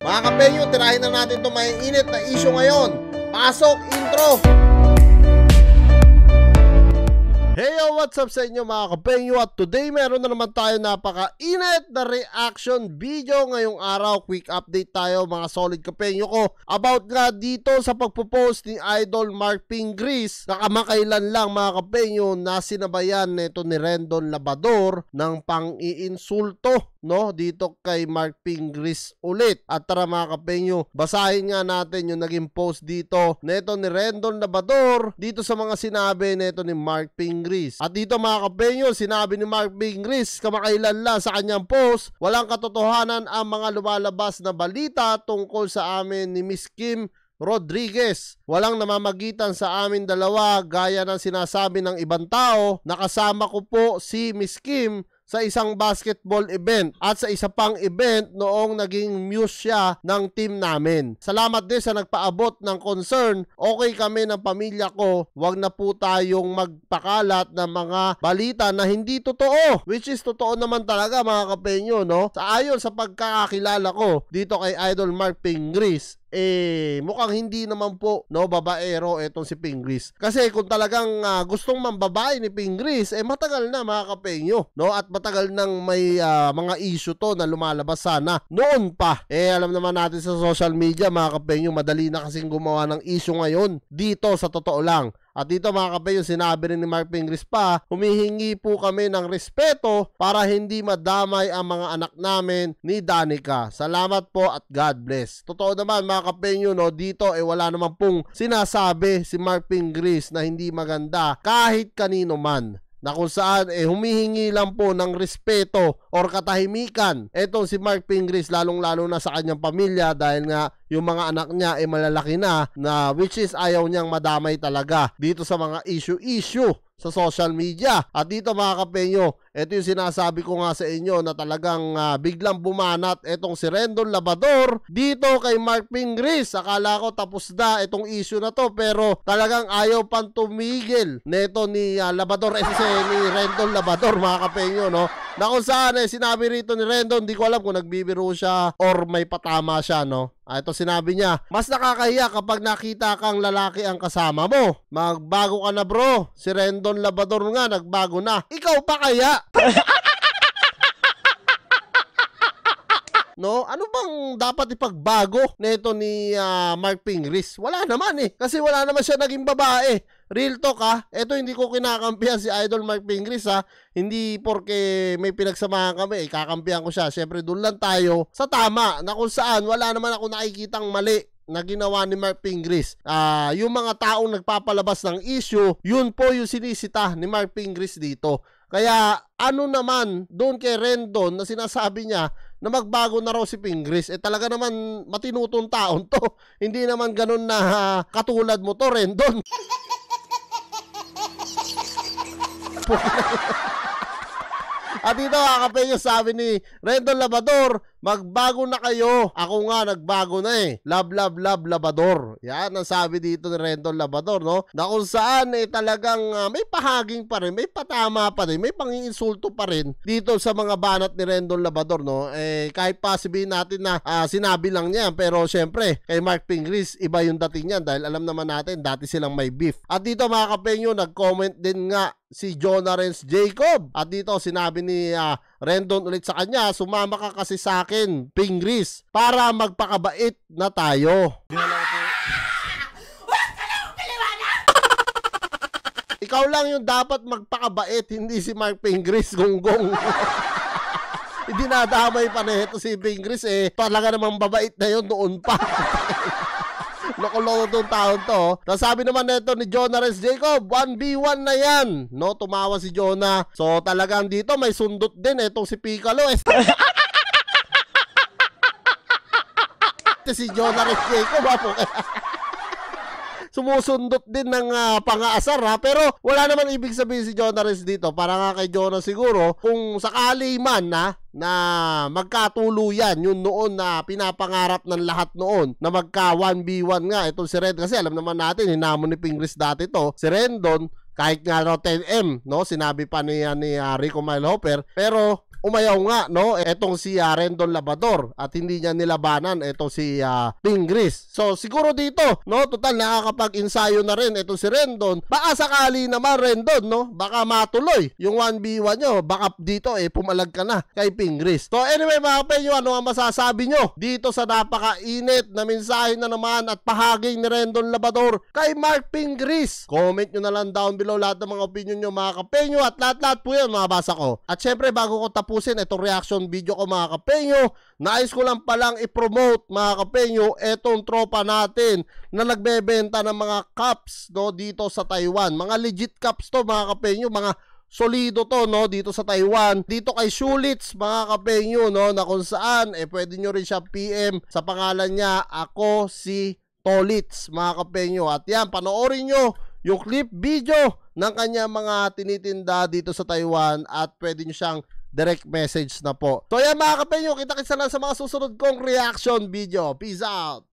Mga kapenyo, tirahin na natin itong may init na issue ngayon. Pasok, intro! Hey yo, what's up sa inyo mga kapenyo? At today meron na naman tayo napaka-init na reaction video ngayong araw. Quick update tayo mga solid kapenyo ko about nga dito sa pagpo-post ni Idol Mark Pingris. Nakamakailan lang mga kapenyo na sinabayan nito ni Rendon Labrador ng pang-iinsulto, no, dito kay Mark Pingris ulit. At tara mga kapenyo, basahin nga natin yung naging post dito neto ni Rendon Labrador dito sa mga sinabi neto ni Mark Pingris. At dito mga kapenyo, sinabi ni Mark Pingris kamakailan lang sa kanyang post, walang katotohanan ang mga lumalabas na balita tungkol sa amin ni Miss Kim Rodriguez. Walang namamagitan sa amin dalawa gaya ng sinasabi ng ibang tao. Nakasama ko po si Miss Kim sa isang basketball event at sa isa pang event noong naging muse siya ng team namin. Salamat din sa nagpaabot ng concern. Okay kami ng pamilya ko. Huwag na po tayong magpakalat ng mga balita na hindi totoo. Which is totoo naman talaga mga kapenyo, no? Ayon sa pagkakakilala ko dito kay Idol Mark Pingris, mukhang hindi naman po, no, babaero etong si Pingris. Kasi kung talagang gustong mambabae ni Pingris, matagal na mga kapenyo, no? At matagal nang may mga issue to na lumalabas sana noon pa. Alam naman natin sa social media mga kapenyo, madali na kasing gumawa ng issue ngayon dito sa totoo lang. At dito mga kapenyo, sinabi rin ni Mark Pingris pa, humihingi po kami ng respeto para hindi madamay ang mga anak namin ni Danica. Salamat po at God bless. Totoo naman mga kapenyo, no, dito wala naman pong sinasabi si Mark Pingris na hindi maganda kahit kanino man. Na kung saan humihingi lang po ng respeto or katahimikan etong si Mark Pingris, lalong-lalo na sa kanyang pamilya dahil nga yung mga anak niya malalaki na which is ayaw niyang madamay talaga dito sa mga issue sa social media. At dito mga kapenyo, ito yung sinasabi ko nga sa inyo na talagang biglang bumanat etong si Rendon Labrador dito kay Mark Pingris. Akala ko tapos na itong issue na to, pero talagang ayaw pang tumigil neto ni Labrador, ni Rendon Labrador mga kapenyo, no? Na kung saan sinabi rito ni Rendon, di ko alam kung nagbibiro siya or may patama siya, no? Ito sinabi niya, mas nakakahiya kapag nakita kang lalaki ang kasama mo. Magbago ka na bro. Si Rendon Labrador nga nagbago na. Ikaw pa kaya? No? Ano bang dapat ipagbago nito ni Mark Pingris? Wala naman kasi wala naman siya naging babae. Real talk ito hindi ko kinakampihan si Idol Mark Pingris hindi porke may pinagsamahan kami kakampihan ko siya. Syempre doon lang tayo sa tama na kung saan wala naman ako nakikitang mali na ginawa ni Mark Pingris. Yung mga taong nagpapalabas ng issue, yun po yung sinisita ni Mark Pingris dito. Kaya ano naman doon kay Rendon na sinasabi niya na magbago na raw si Pingris, talaga naman matinutong taon to. Hindi naman ganun na katulad mo to, Rendon. At dito kapenyo, sabi ni Rendon Labrador, magbago na kayo. Ako nga nagbago na Love, love, love, Labrador. Yan ang sabi dito ni Rendon Labrador, no? Na kung saan talagang may pahaging pa rin, may patama pa rin, may panginsulto pa rin dito sa mga banat ni Rendon Labrador, no? Kahit pa sabihin natin na sinabi lang niya, pero syempre kay Mark Pingris iba yung dating niyan dahil alam naman natin dati silang may beef. At dito mga kapenyo, nag-comment din nga si Jonarens Jacob. At dito sinabi ni Rendon ulit sa kanya, sumama ka kasi sa akin, Pingris, para magpakabait na tayo. Ikaw lang yung dapat magpakabait, hindi si Mark Pingris, gonggong. Hindi nadamay pa na ito si Pingris talaga namang babait na yun noon pa. Loko-loko itong taon to. Tapos sabi naman nito ni Jonarens Jacob, 1v1 na yan. No, tumawa si Jonah. So talagang dito may sundot din itong si Piccolo. Si Jonarens Jacob sumusundot din ng pang-aasar pero wala naman ibig sabihin si Jonarens dito. Para nga kay Jonah siguro, kung sakali man na magkatuluyan yun noon na pinapangarap ng lahat noon na magka 1v1 nga itong si Rendon. Kasi alam naman natin, hinamon ni Pingris dati to si Rendon kahit nga 10M, no? Sinabi pa niya ni Rico Milehopper, pero umayaw nga, no, etong si Rendon Labrador at hindi niya nilabanan etong si Ping Gris. So siguro dito, no, total nakakapag-ensayo na rin etong si Rendon. Baka sakali naman Rendon, no, baka matuloy yung 1v1 nyo, baka dito pumalag ka na kay Ping Gris. So anyway mga kapenyo, ano ang masasabi nyo dito sa napakainit na mensahe na naman at pahaging ni Rendon Labrador kay Mark Ping Gris? Comment nyo na lang down below lahat ng mga opinion nyo mga kapenyo at lahat-lahat po yan mabasa ko. At syempre bago ko tapusin itong reaction video ko mga kapenyo, nais ko lang palang i-promote mga kapenyo etong tropa natin na nagbebenta ng mga cups, no, dito sa Taiwan. Mga legit cups to mga kapenyo, mga solido to, no, dito sa Taiwan. Dito kay Shulitz mga kapenyo, no, na kung saan pwede nyo rin siya PM sa pangalan niya, ako si Tolitz mga kapenyo. At yan, panoorin nyo yung clip video ng kanya mga tinitinda dito sa Taiwan at pwede nyo siyang direct message na po. So yan mga kapenyo, kita-kits na lang sa mga susunod kong reaction video. Peace out!